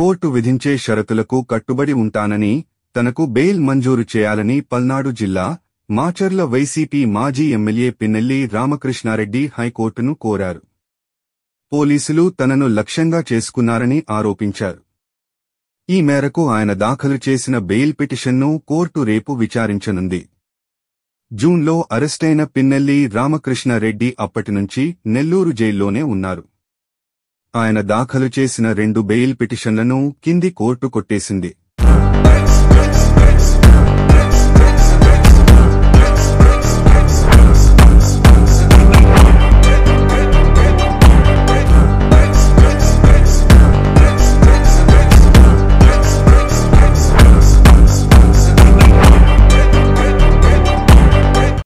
Court విధించే షరతులకు కట్టుబడి ఉంటానని, తనకు బెయిల్ మంజూరు చేయాలని పల్నాడు జిల్లా మాచర్ల వైసీపీ మాజీ ఎమ్మెల్యే పిన్నెల్లి రామకృష్ణారెడ్డి హైకోర్టును కోరారు. పోలీసులు తనను లక్ష్యంగా చేసుకున్నారని ఆరోపించారు. ఈ మేరకు ఆయన దాఖలు చేసిన బెయిల్ పిటిషన్ను కోర్టు రేపు విచారించనుంది. జూన్లో అరెస్టైన పిన్నెల్లి రామకృష్ణారెడ్డి అప్పటినుంచి నెల్లూరు జైల్లోనే ఉన్నారు. ఆయన దాఖలు చేసిన 2 బెయిల్ పిటిషన్లను కింది కోర్టు కొట్టేసింది.